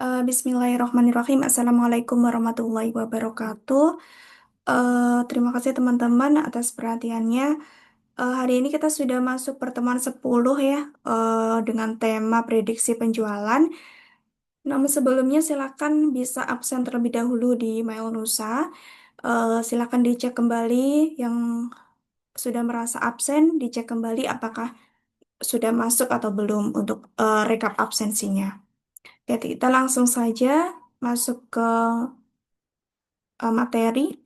Bismillahirrahmanirrahim. Assalamualaikum warahmatullahi wabarakatuh. Terima kasih teman-teman atas perhatiannya. Hari ini kita sudah masuk pertemuan 10 ya, dengan tema prediksi penjualan. Namun sebelumnya silakan bisa absen terlebih dahulu di Mail Nusa. Silakan dicek kembali yang sudah merasa absen, dicek kembali apakah sudah masuk atau belum untuk rekap absensinya. Jadi kita langsung saja masuk ke materi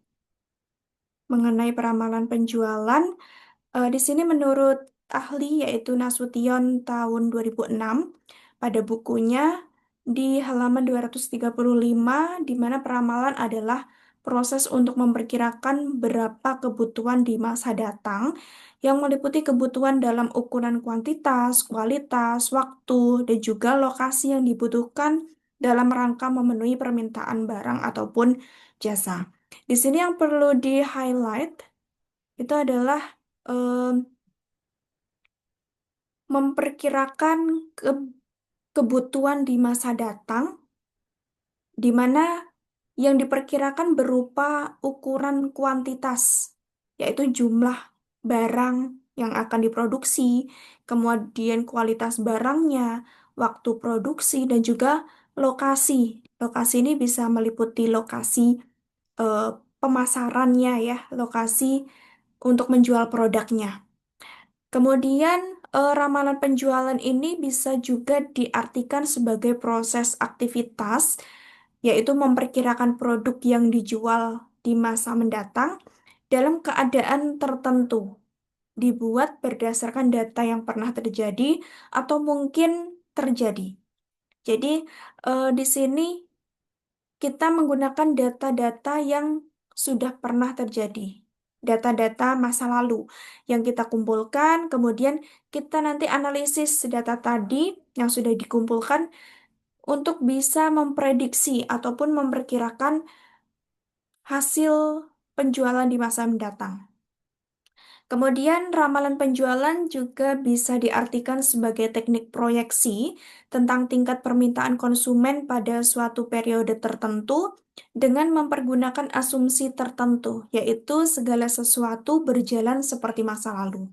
mengenai peramalan penjualan. Di sini menurut ahli yaitu Nasution tahun 2006 pada bukunya di halaman 235 di mana peramalan adalah proses untuk memperkirakan berapa kebutuhan di masa datang yang meliputi kebutuhan dalam ukuran kuantitas, kualitas, waktu, dan juga lokasi yang dibutuhkan dalam rangka memenuhi permintaan barang ataupun jasa. Di sini yang perlu di-highlight itu adalah memperkirakan kebutuhan di masa datang, di mana yang diperkirakan berupa ukuran kuantitas, yaitu jumlah barang yang akan diproduksi, kemudian kualitas barangnya, waktu produksi, dan juga lokasi. Lokasi ini bisa meliputi lokasi eh, pemasarannya ya, lokasi untuk menjual produknya. Kemudian, ramalan penjualan ini bisa juga diartikan sebagai proses aktivitas, yaitu memperkirakan produk yang dijual di masa mendatang dalam keadaan tertentu, dibuat berdasarkan data yang pernah terjadi atau mungkin terjadi. Jadi, di sini kita menggunakan data-data yang sudah pernah terjadi. Data-data masa lalu yang kita kumpulkan, kemudian kita nanti analisis data tadi yang sudah dikumpulkan untuk bisa memprediksi ataupun memperkirakan hasil penjualan di masa mendatang. Kemudian, ramalan penjualan juga bisa diartikan sebagai teknik proyeksi tentang tingkat permintaan konsumen pada suatu periode tertentu dengan mempergunakan asumsi tertentu, yaitu segala sesuatu berjalan seperti masa lalu.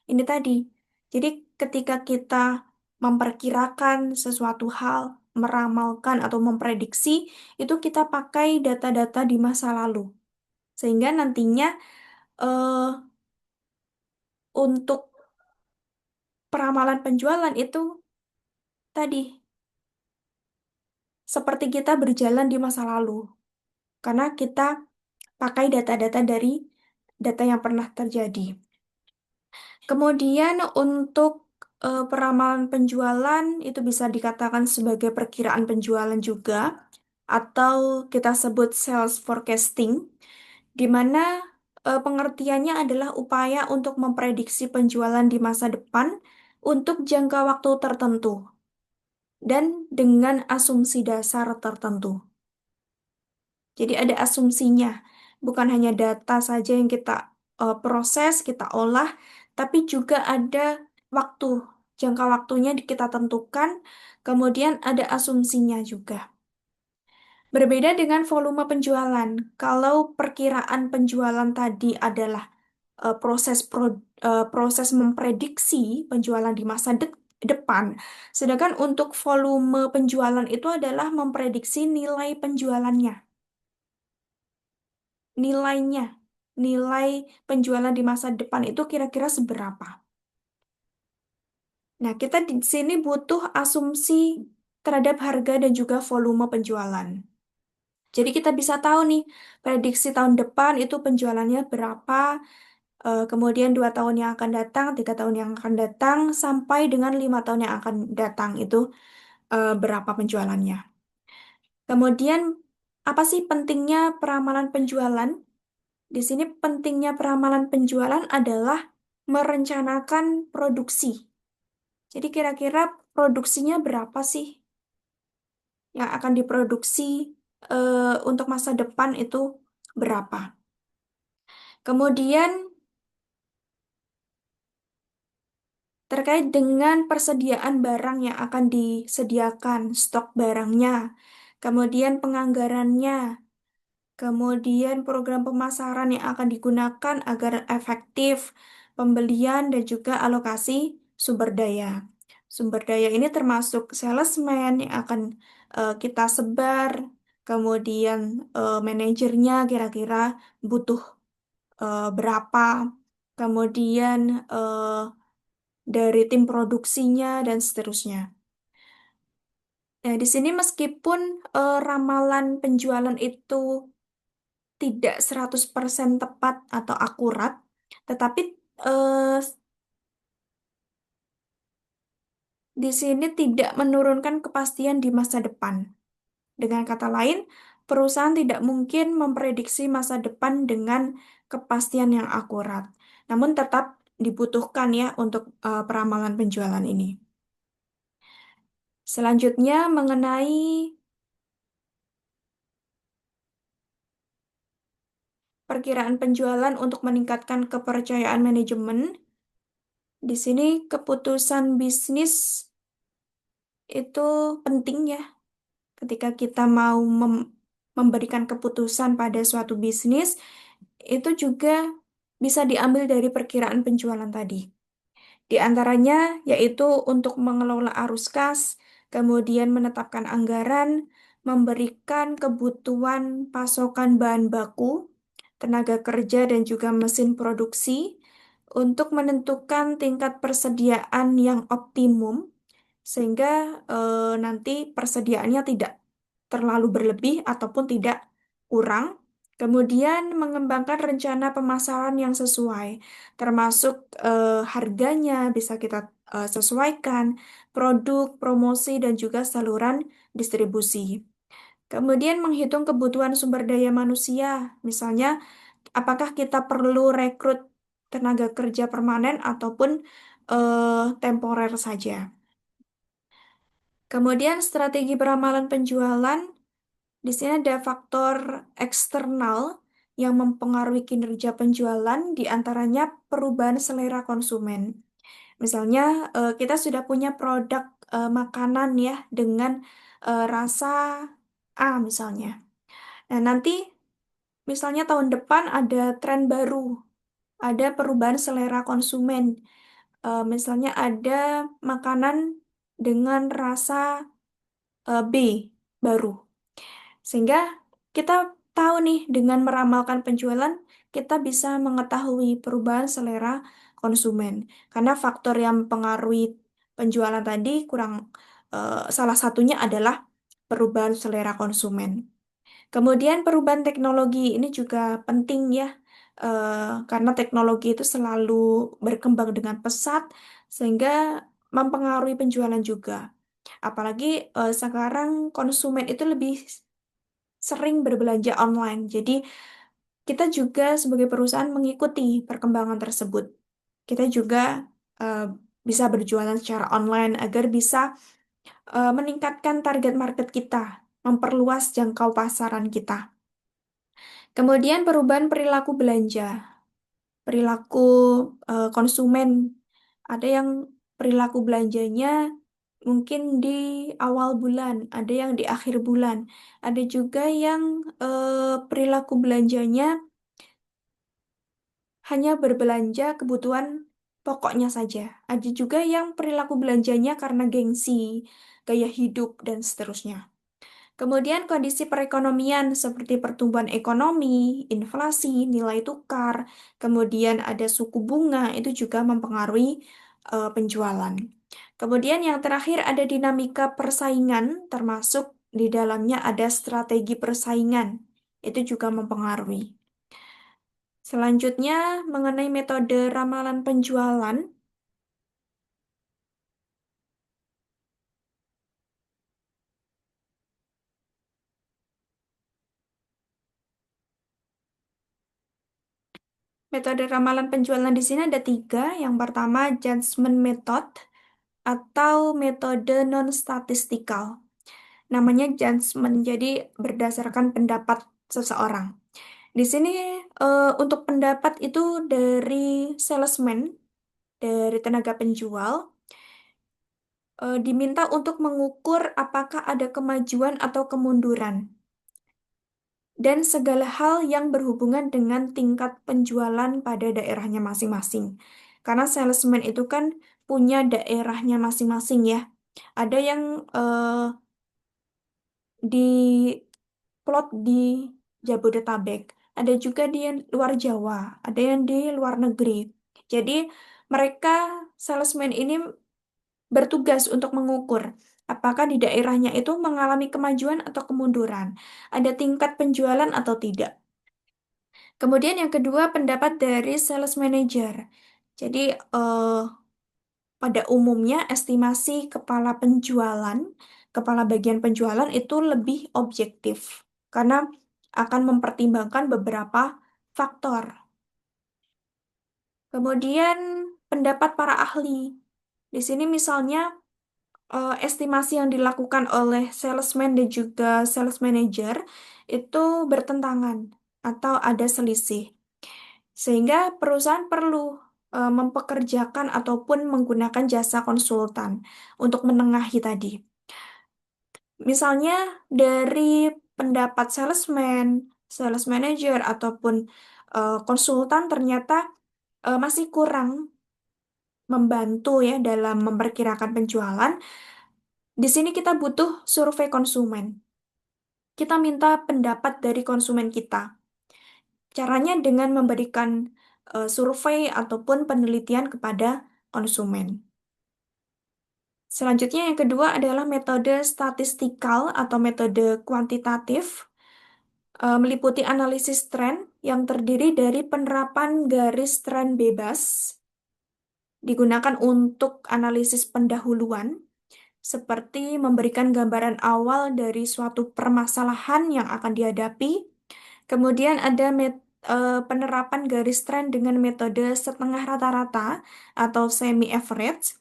Ini tadi. Jadi, ketika kita memperkirakan sesuatu hal, meramalkan atau memprediksi, itu kita pakai data-data di masa lalu. Sehingga nantinya eh, untuk peramalan penjualan itu tadi seperti kita berjalan di masa lalu karena kita pakai data-data dari data yang pernah terjadi. Kemudian untuk peramalan penjualan itu bisa dikatakan sebagai perkiraan penjualan juga atau kita sebut sales forecasting di mana pengertiannya adalah upaya untuk memprediksi penjualan di masa depan untuk jangka waktu tertentu dan dengan asumsi dasar tertentu. Jadi ada asumsinya, bukan hanya data saja yang kita proses, kita olah, tapi juga ada waktu, jangka waktunya kita tentukan, kemudian ada asumsinya juga. Berbeda dengan volume penjualan, kalau perkiraan penjualan tadi adalah proses memprediksi penjualan di masa depan, sedangkan untuk volume penjualan itu adalah memprediksi nilai penjualannya, nilainya, nilai penjualan di masa depan itu kira-kira seberapa. Nah, kita di sini butuh asumsi terhadap harga dan juga volume penjualan. Jadi kita bisa tahu nih, prediksi tahun depan itu penjualannya berapa, kemudian 2 tahun yang akan datang, 3 tahun yang akan datang, sampai dengan 5 tahun yang akan datang itu berapa penjualannya. Kemudian apa sih pentingnya peramalan penjualan? Di sini pentingnya peramalan penjualan adalah merencanakan produksi. Jadi kira-kira produksinya berapa sih yang akan diproduksi untuk masa depan itu berapa? Kemudian terkait dengan persediaan barang yang akan disediakan, stok barangnya, kemudian penganggarannya, kemudian program pemasaran yang akan digunakan agar efektif, pembelian dan juga alokasi sumber daya. Sumber daya ini termasuk salesman yang akan kita sebar, kemudian manajernya kira-kira butuh berapa, kemudian dari tim produksinya dan seterusnya. Nah, di sini meskipun ramalan penjualan itu tidak 100% tepat atau akurat, tetapi eh, di sini tidak menurunkan kepastian di masa depan. Dengan kata lain, perusahaan tidak mungkin memprediksi masa depan dengan kepastian yang akurat. Namun tetap dibutuhkan ya untuk peramalan penjualan ini. Selanjutnya mengenai perkiraan penjualan untuk meningkatkan kepercayaan manajemen. Di sini keputusan bisnis itu penting ya ketika kita mau memberikan keputusan pada suatu bisnis, itu juga bisa diambil dari perkiraan penjualan tadi. Di antaranya yaitu untuk mengelola arus kas, kemudian menetapkan anggaran, memberikan kebutuhan pasokan bahan baku, tenaga kerja dan juga mesin produksi untuk menentukan tingkat persediaan yang optimum sehingga nanti persediaannya tidak terlalu berlebih ataupun tidak kurang. Kemudian mengembangkan rencana pemasaran yang sesuai, termasuk harganya bisa kita sesuaikan, produk, promosi, dan juga saluran distribusi. Kemudian menghitung kebutuhan sumber daya manusia, misalnya apakah kita perlu rekrut tenaga kerja permanen ataupun temporer saja. Kemudian strategi peramalan penjualan, di sini ada faktor eksternal yang mempengaruhi kinerja penjualan, di antaranya perubahan selera konsumen. Misalnya, kita sudah punya produk makanan ya dengan rasa A misalnya. Nah, nanti misalnya tahun depan ada tren baru, ada perubahan selera konsumen. Misalnya ada makanan dengan rasa B baru. Sehingga kita tahu nih dengan meramalkan penjualan, kita bisa mengetahui perubahan selera konsumen. Karena faktor yang mempengaruhi penjualan tadi salah satunya adalah perubahan selera konsumen. Kemudian perubahan teknologi ini juga penting ya, karena teknologi itu selalu berkembang dengan pesat sehingga mempengaruhi penjualan juga. Apalagi sekarang konsumen itu lebih sering berbelanja online. Jadi kita juga sebagai perusahaan mengikuti perkembangan tersebut. Kita juga eh, bisa berjualan secara online agar bisa meningkatkan target market kita, memperluas jangkau pasaran kita. Kemudian perubahan perilaku belanja, perilaku konsumen. Ada yang perilaku belanjanya mungkin di awal bulan, ada yang di akhir bulan, ada juga yang perilaku belanjanya hanya berbelanja kebutuhan pokoknya saja. Ada juga yang perilaku belanjanya karena gengsi, gaya hidup, dan seterusnya. Kemudian kondisi perekonomian seperti pertumbuhan ekonomi, inflasi, nilai tukar, kemudian ada suku bunga, itu juga mempengaruhi penjualan. Kemudian yang terakhir ada dinamika persaingan, termasuk di dalamnya ada strategi persaingan, itu juga mempengaruhi. Selanjutnya mengenai metode ramalan penjualan, metode ramalan penjualan di sini ada tiga. Yang pertama judgment method atau metode non-statistikal. Namanya judgment, jadi berdasarkan pendapat seseorang. Di sini untuk pendapat itu dari salesman, dari tenaga penjual diminta untuk mengukur apakah ada kemajuan atau kemunduran dan segala hal yang berhubungan dengan tingkat penjualan pada daerahnya masing-masing. Karena salesman itu kan punya daerahnya masing-masing ya. Ada yang di plot di Jabodetabek, ada juga di luar Jawa, ada yang di luar negeri. Jadi mereka salesman ini bertugas untuk mengukur apakah di daerahnya itu mengalami kemajuan atau kemunduran, ada tingkat penjualan atau tidak. Kemudian yang kedua, pendapat dari sales manager. Jadi eh, pada umumnya estimasi kepala bagian penjualan itu lebih objektif karena akan mempertimbangkan beberapa faktor. Kemudian pendapat para ahli. Di sini misalnya estimasi yang dilakukan oleh salesman dan juga sales manager itu bertentangan atau ada selisih. Sehingga perusahaan perlu mempekerjakan ataupun menggunakan jasa konsultan untuk menengahi tadi. Misalnya dari pendapat salesman, sales manager, ataupun konsultan ternyata masih kurang membantu ya dalam memperkirakan penjualan. Di sini kita butuh survei konsumen. Kita minta pendapat dari konsumen kita. Caranya dengan memberikan survei ataupun penelitian kepada konsumen. Selanjutnya yang kedua adalah metode statistikal atau metode kuantitatif, meliputi analisis tren yang terdiri dari penerapan garis tren bebas, digunakan untuk analisis pendahuluan, seperti memberikan gambaran awal dari suatu permasalahan yang akan dihadapi. Kemudian ada penerapan garis tren dengan metode setengah rata-rata atau semi average.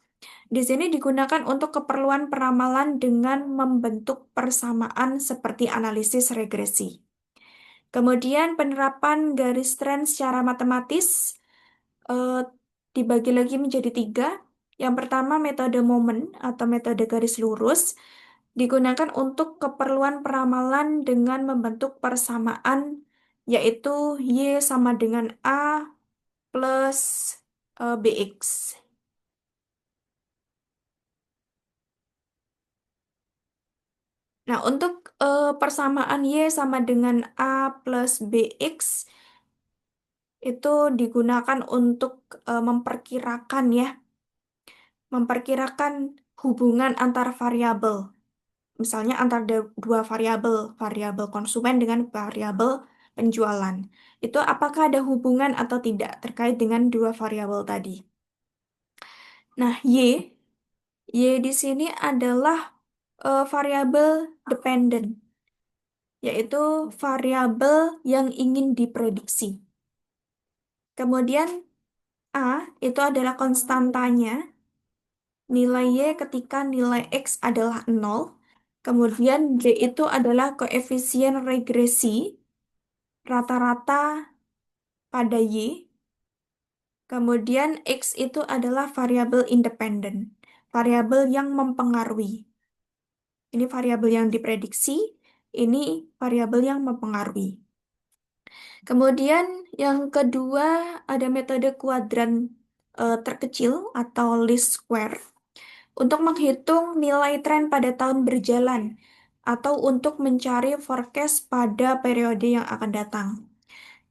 Di sini digunakan untuk keperluan peramalan dengan membentuk persamaan seperti analisis regresi. Kemudian penerapan garis tren secara matematis eh, dibagi lagi menjadi tiga. Yang pertama metode momen atau metode garis lurus digunakan untuk keperluan peramalan dengan membentuk persamaan yaitu Y sama dengan A plus BX. Nah, untuk persamaan Y sama dengan A plus BX itu digunakan untuk memperkirakan ya, memperkirakan hubungan antar variabel. Misalnya antar dua variabel, variabel konsumen dengan variabel penjualan. Itu apakah ada hubungan atau tidak terkait dengan dua variabel tadi. Nah, Y di sini adalah variabel dependent, yaitu variabel yang ingin diprediksi. Kemudian A itu adalah konstantanya, nilai Y ketika nilai X adalah 0. Kemudian D itu adalah koefisien regresi rata-rata pada Y. Kemudian X itu adalah variabel independen, variabel yang mempengaruhi. Ini variabel yang diprediksi, ini variabel yang mempengaruhi. Kemudian yang kedua ada metode kuadran terkecil atau least square untuk menghitung nilai tren pada tahun berjalan atau untuk mencari forecast pada periode yang akan datang.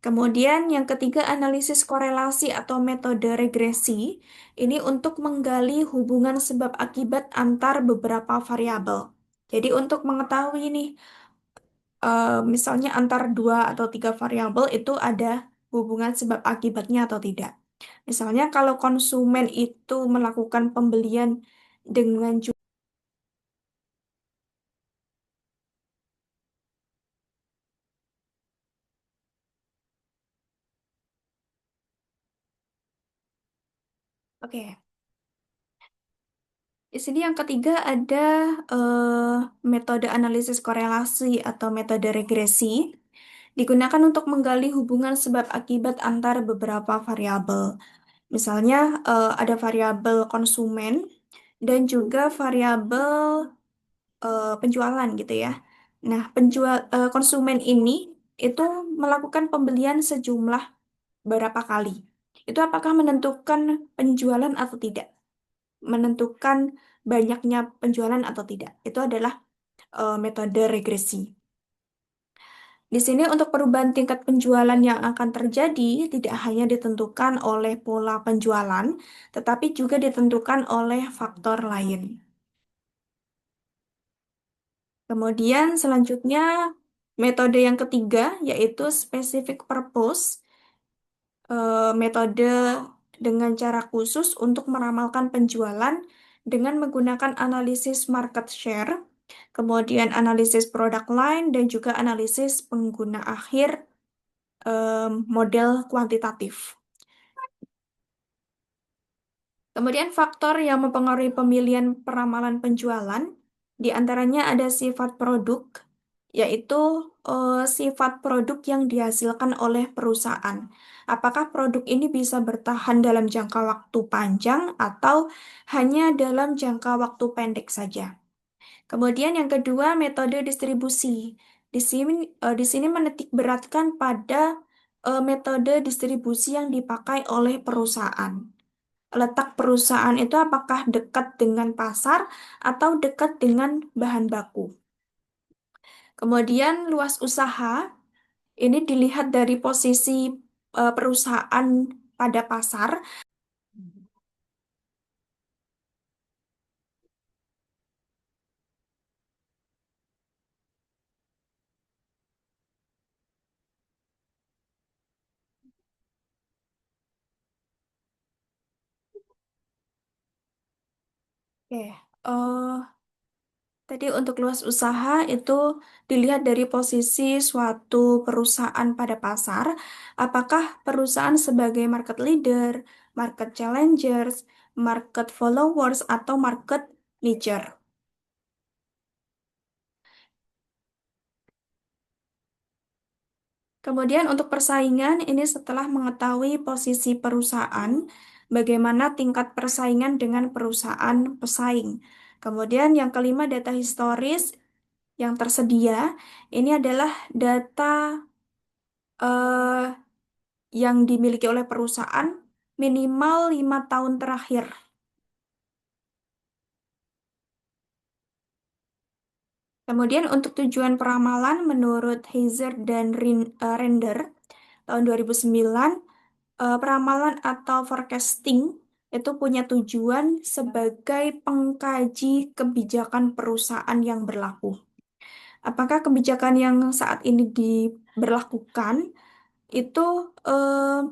Kemudian yang ketiga analisis korelasi atau metode regresi ini untuk menggali hubungan sebab akibat antar beberapa variabel. Jadi untuk mengetahui nih misalnya antar dua atau tiga variabel itu ada hubungan sebab akibatnya atau tidak. Misalnya kalau konsumen itu melakukan pembelian dengan Oke, di sini yang ketiga ada metode analisis korelasi atau metode regresi digunakan untuk menggali hubungan sebab akibat antar beberapa variabel. Misalnya ada variabel konsumen dan juga variabel penjualan gitu ya. Nah, konsumen ini itu melakukan pembelian sejumlah berapa kali. Itu apakah menentukan penjualan atau tidak? Menentukan banyaknya penjualan atau tidak. Itu adalah metode regresi. Di sini untuk perubahan tingkat penjualan yang akan terjadi tidak hanya ditentukan oleh pola penjualan, tetapi juga ditentukan oleh faktor lain. Kemudian selanjutnya metode yang ketiga yaitu specific purpose, metode dengan cara khusus untuk meramalkan penjualan dengan menggunakan analisis market share, kemudian analisis produk line dan juga analisis pengguna akhir model kuantitatif. Kemudian faktor yang mempengaruhi pemilihan peramalan penjualan, di antaranya ada sifat produk, yaitu sifat produk yang dihasilkan oleh perusahaan. Apakah produk ini bisa bertahan dalam jangka waktu panjang atau hanya dalam jangka waktu pendek saja? Kemudian yang kedua, metode distribusi. Di sini menitik beratkan pada metode distribusi yang dipakai oleh perusahaan. Letak perusahaan itu apakah dekat dengan pasar atau dekat dengan bahan baku. Kemudian luas usaha ini dilihat dari posisi perusahaan pada pasar. Oke, tadi untuk luas usaha itu dilihat dari posisi suatu perusahaan pada pasar, apakah perusahaan sebagai market leader, market challengers, market followers, atau market leader. Kemudian untuk persaingan, ini setelah mengetahui posisi perusahaan, bagaimana tingkat persaingan dengan perusahaan pesaing. Kemudian yang kelima, data historis yang tersedia. Ini adalah data eh, yang dimiliki oleh perusahaan minimal 5 tahun terakhir. Kemudian untuk tujuan peramalan menurut Heiser dan Render tahun 2009, peramalan atau forecasting itu punya tujuan sebagai pengkaji kebijakan perusahaan yang berlaku. Apakah kebijakan yang saat ini diberlakukan itu eh,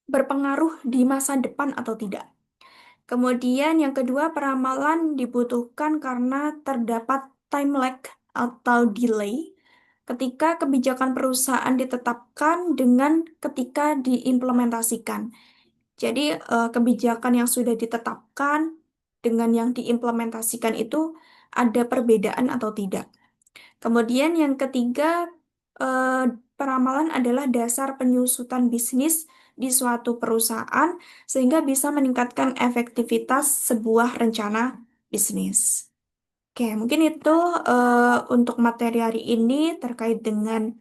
berpengaruh di masa depan atau tidak? Kemudian yang kedua, peramalan dibutuhkan karena terdapat time lag atau delay ketika kebijakan perusahaan ditetapkan dengan ketika diimplementasikan. Jadi, kebijakan yang sudah ditetapkan dengan yang diimplementasikan itu ada perbedaan atau tidak. Kemudian yang ketiga, eh, peramalan adalah dasar penyusutan bisnis di suatu perusahaan sehingga bisa meningkatkan efektivitas sebuah rencana bisnis. Oke, mungkin itu untuk materi hari ini terkait dengan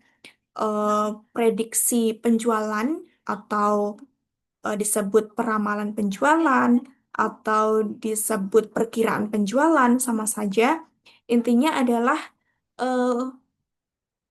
eh, prediksi penjualan atau disebut peramalan penjualan atau disebut perkiraan penjualan sama saja. Intinya adalah eh,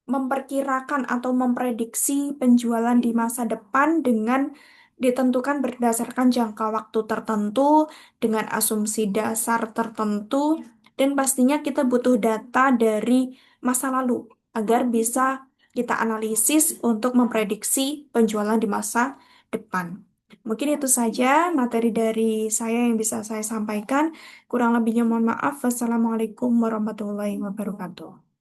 memperkirakan atau memprediksi penjualan di masa depan dengan ditentukan berdasarkan jangka waktu tertentu, dengan asumsi dasar tertentu, dan pastinya kita butuh data dari masa lalu agar bisa kita analisis untuk memprediksi penjualan di masa depan. Mungkin itu saja materi dari saya yang bisa saya sampaikan. Kurang lebihnya mohon maaf. Wassalamualaikum warahmatullahi wabarakatuh.